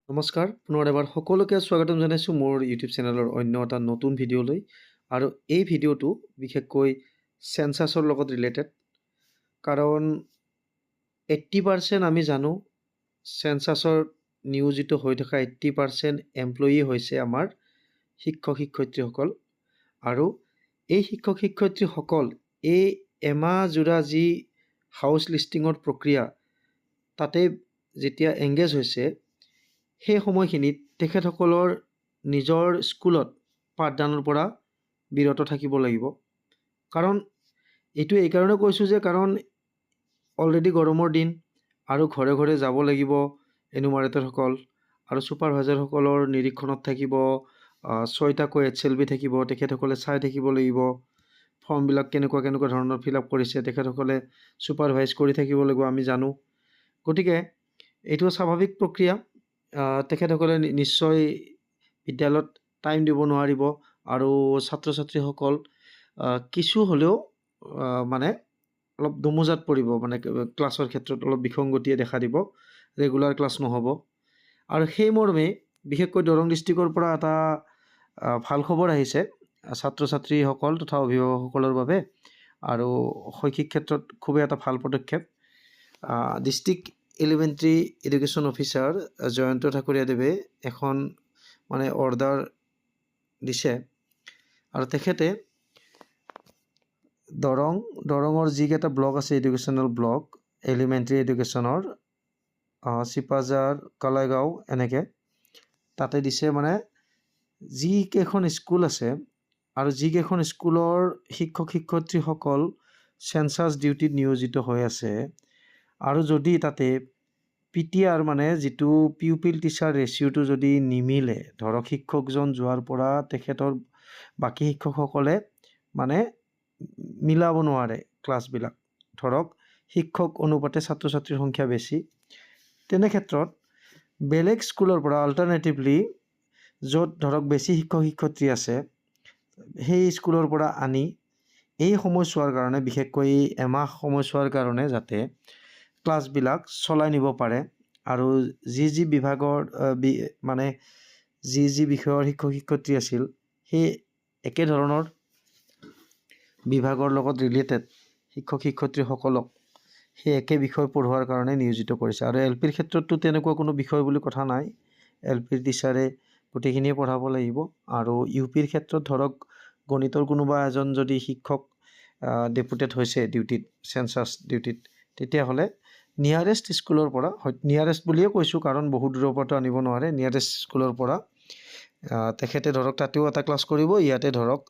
নমস্কাৰ পুনৰ এবাৰ সকলোকে স্বাগতম জনাইছোঁ মোৰ ইউটিউব চেনেলৰ অন্য এটা নতুন ভিডিঅ'লৈ আৰু এই ভিডিঅ'টো বিশেষকৈ চেঞ্চাছৰ লগত ৰিলেটেড কাৰণ 80% আমি জানো চেঞ্চাছৰ নিয়োজিত হৈ থকা 80% এমপ্লয়ী হৈছে আমাৰ শিক্ষক শিক্ষয়িত্ৰীসকল আৰু এই শিক্ষক শিক্ষয়িত্ৰীসকল এই এমাহজোৰা যি হাউচ লিষ্টিঙৰ প্ৰক্ৰিয়া তাতে যেতিয়া এংগেজ হৈছে সেই সময়খিনিত তেখেতসকলৰ নিজৰ স্কুলত পাঠদানৰ পৰা বিৰত থাকিব লাগিব কাৰণ এইটো এই কাৰণে কৈছোঁ যে কাৰণ অলৰেডি গৰমৰ দিন আৰু ঘৰে ঘৰে যাব লাগিব এনুমাৰেটৰসকল আৰু ছুপাৰভাইজাৰসকলৰ নিৰীক্ষণত থাকিব 6টাকৈ HLB থাকিব তেখেতসকলে চাই থাকিব লাগিব ফৰ্মবিলাক কেনেকুৱা ধৰণৰ ফিল আপ কৰিছে তেখেতসকলে ছুপাৰভাইজ কৰি থাকিব লাগিব আমি জানো গতিকে এইটো স্বাভাৱিক প্ৰক্ৰিয়া তেখেতসকলে নিশ্চয় বিদ্যালয়ত টাইম দিব নোৱাৰিব আৰু ছাত্ৰ ছাত্ৰীসকল কিছু হ'লেও মানে অলপ দমোজাত পৰিব মানে ক্লাছৰ ক্ষেত্ৰত অলপ বিসংগতিয়ে দেখা দিব ৰেগুলাৰ ক্লাছ নহ'ব আৰু সেই মৰ্মে বিশেষকৈ দৰং ডিষ্ট্ৰিক্টৰ পৰা এটা ভাল খবৰ আহিছে ছাত্ৰ ছাত্ৰীসকল তথা অভিভাৱকসকলৰ বাবে আৰু শৈক্ষিক ক্ষেত্ৰত খুবেই এটা ভাল পদক্ষেপ district elementary education officer Jayanta ঠাকুৰীয়াদেৱে এখন মানে অৰ্ডাৰ দিছে আৰু তেখেতে দৰঙৰ যিকেইটা ব্লক আছে educational block elementary এডুকেশ্যনৰ Sipajhar Kalaigaon এনেকৈ তাতে দিছে মানে যিকেইখন স্কুল আছে আৰু যিকেইখন স্কুলৰ শিক্ষক শিক্ষয়িত্ৰীসকল চেঞ্চাছ ডিউটিত নিয়োজিত হৈ আছে আৰু যদি তাতে PTR মানে যিটো পিউপিল টিচাৰ ৰেচিঅ'টো যদি নিমিলে ধৰক শিক্ষকজন যোৱাৰ পৰা তেখেতৰ বাকী শিক্ষকসকলে মানে মিলাব নোৱাৰে ক্লাছবিলাক ধৰক শিক্ষক অনুপাতে ছাত্ৰ ছাত্ৰীৰ সংখ্যা বেছি তেনে ক্ষেত্ৰত বেলেগ স্কুলৰ পৰা অল্টাৰনেটিভলি য'ত ধৰক বেছি শিক্ষক শিক্ষয়িত্ৰী আছে সেই স্কুলৰ পৰা আনি এই সময়ছোৱাৰ কাৰণে বিশেষকৈ এমাহ সময়ছোৱাৰ কাৰণে যাতে ক্লাছবিলাক চলাই নিব পাৰে আৰু যি বিভাগৰ মানে যি বিষয়ৰ শিক্ষক শিক্ষয়িত্ৰী আছিল সেই একেধৰণৰ বিভাগৰ লগত ৰিলেটেড শিক্ষক শিক্ষয়িত্ৰীসকলক সেই একে বিষয় পঢ়োৱাৰ কাৰণে নিয়োজিত কৰিছে আৰু LPৰ ক্ষেত্ৰততো তেনেকুৱা কোনো বিষয় বুলি কথা নাই LPৰ টিচাৰে গোটেইখিনিয়ে পঢ়াব লাগিব আৰু UPৰ ক্ষেত্ৰত ধৰক গণিতৰ কোনোবা এজন যদি শিক্ষক ডেপুটেড হৈছে ডিউটিত চেঞ্চাছ ডিউটিত তেতিয়াহ'লে নিয়াৰেষ্ট স্কুলৰ পৰা নিয়াৰেষ্ট বুলিয়ে কৈছোঁ কাৰণ বহুত দূৰৰ পৰাতো আনিব নোৱাৰে নিয়াৰেষ্ট স্কুলৰ পৰা তেখেতে ধৰক তাতেও এটা ক্লাছ কৰিব ইয়াতে ধৰক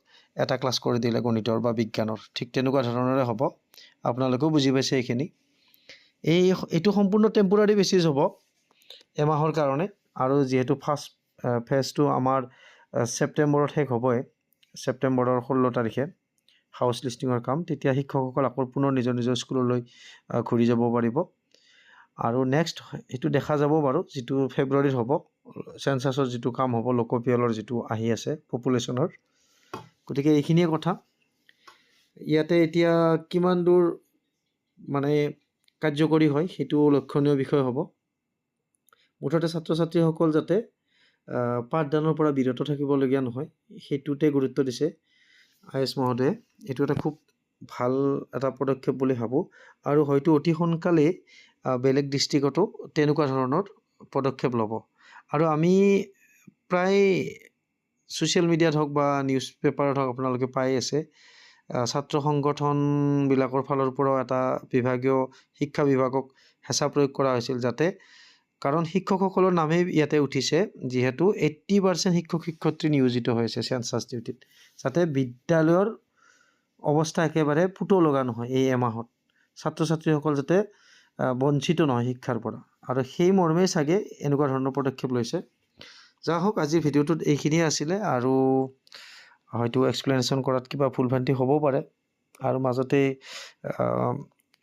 এটা ক্লাছ কৰি দিলে গণিতৰ বা বিজ্ঞানৰ ঠিক তেনেকুৱা ধৰণৰে হ'ব আপোনালোকেও বুজি পাইছে এইখিনি এইটো সম্পূৰ্ণ টেম্পৰাৰী বেচিছ হ'ব এমাহৰ কাৰণে আৰু যিহেতু ফাৰ্ষ্ট ফেজটো আমাৰ ছেপ্টেম্বৰত শেষ হ'বই ছেপ্টেম্বৰৰ 16 তাৰিখে হাউচ লিষ্টিঙৰ কাম তেতিয়া শিক্ষকসকল আকৌ পুনৰ নিজৰ নিজৰ স্কুললৈ ঘূৰি যাব পাৰিব আৰু নেক্সট এইটো দেখা যাব বাৰু যিটো ফেব্ৰুৱাৰীত হ'ব চেঞ্চাছৰ যিটো কাম হ'ব লোকপিয়লৰ যিটো আহি আছে পপুলেশ্যনৰ গতিকে এইখিনিয়ে কথা ইয়াতে এতিয়া কিমান দূৰ মানে কাৰ্যকৰী হয় সেইটো লক্ষণীয় বিষয় হ'ব মুঠতে ছাত্ৰ ছাত্ৰীসকল যাতে পাঠদানৰ পৰা বিৰত থাকিবলগীয়া নহয় সেইটোতে গুৰুত্ব দিছে IS মহোদয়ে এইটো এটা খুব ভাল এটা পদক্ষেপ বুলি ভাবোঁ আৰু হয়তো অতি সোনকালেই বেলেগ ডিষ্ট্ৰিক্টতো তেনেকুৱা ধৰণৰ পদক্ষেপ ল'ব আৰু আমি প্ৰায় ছ'চিয়েল মিডিয়াত হওক বা নিউজ পেপাৰত হওক আপোনালোকে পাই আছে ছাত্ৰ সংগঠনবিলাকৰ ফালৰ পৰাও এটা বিভাগীয় শিক্ষা বিভাগক হেঁচা প্ৰয়োগ কৰা হৈছিল যাতে কাৰণ শিক্ষকসকলৰ নামেই ইয়াতে উঠিছে যিহেতু 80% শিক্ষক শিক্ষয়িত্ৰী নিয়োজিত হৈছে চেঞ্চাছ ডিউটিত যাতে বিদ্যালয়ৰ অৱস্থা একেবাৰে পুতৌ লগা নহয় এই এমাহত ছাত্ৰ ছাত্ৰীসকল যাতে বঞ্চিত নহয় শিক্ষাৰ পৰা আৰু সেই মৰ্মেই চাগে এনেকুৱা ধৰণৰ পদক্ষেপ লৈছে যা হওক আজিৰ ভিডিঅ'টোত এইখিনিয়ে আছিলে আৰু হয়তো এক্সপ্লেনেশ্যন কৰাত কিবা ভুল ভ্ৰান্তি হ'বও পাৰে আৰু মাজতে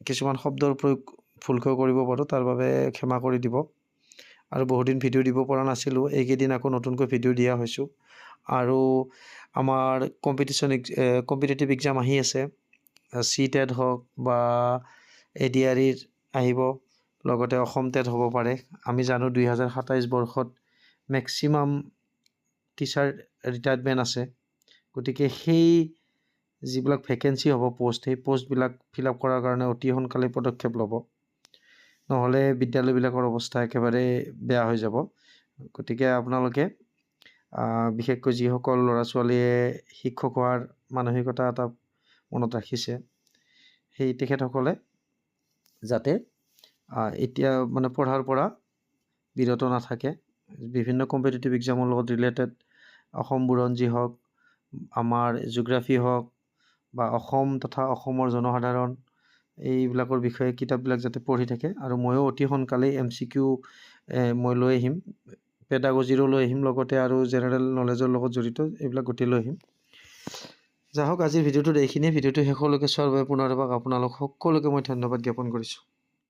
কিছুমান শব্দৰ প্ৰয়োগ ভুলকৈ কৰিব পাৰোঁ তাৰ বাবে ক্ষমা কৰি দিব আৰু বহুদিন ভিডিঅ' দিব পৰা নাছিলোঁ এইকেইদিন আকৌ নতুনকৈ ভিডিঅ' দিয়া হৈছোঁ আৰু আমাৰ কম্পিটিটিভ এক্সাম আহি আছে CTET হওক বা ADREৰ আহিব লগতে অসম টেট হ'ব পাৰে আমি জানো 2027 বৰ্ষত মেক্সিমাম টিচাৰ ৰিটায়াৰমেণ্ট আছে। গতিকে সেই যিবিলাক ভেকেঞ্চি হ'ব পোষ্ট, সেই পোষ্টবিলাক ফিল আপ কৰাৰ কাৰণে অতি সোনকালে পদক্ষেপ ল'ব, নহ'লে বিদ্যালয়বিলাকৰ অৱস্থা একেবাৰে বেয়া হৈ যাব। গতিকে আপোনালোকে বিশেষকৈ যিসকল ল'ৰা ছোৱালীয়ে শিক্ষক হোৱাৰ মানসিকতা এটা মনত ৰাখিছে, সেই তেখেতসকলে যাতে এতিয়া মানে পঢ়াৰ পৰা বিৰত নাথাকে। বিভিন্ন কম্পিটিটিভ এক্সামৰ লগত ৰিলেটেড অসম বুৰঞ্জী হওক, আমাৰ জিঅ'গ্ৰাফী হওক, বা অসম তথা অসমৰ জনসাধাৰণ, এইবিলাকৰ বিষয়ে কিতাপবিলাক যাতে পঢ়ি থাকে। আৰু ময়ো অতি সোনকালেই MCQ মই লৈ আহিম, পেডাগজিৰো লৈ আহিম, লগতে আৰু জেনেৰেল নলেজৰ লগত জড়িত এইবিলাক গোটেই লৈ আহিম। যাই হওক, আজিৰ ভিডিঅ'টোত এইখিনিয়ে। ভিডিঅ'টো শেষলৈকে চোৱাৰ বাবে পুনৰ এবাৰ আপোনালোক সকলোকে মই ধন্যবাদ জ্ঞাপন কৰিছোঁ।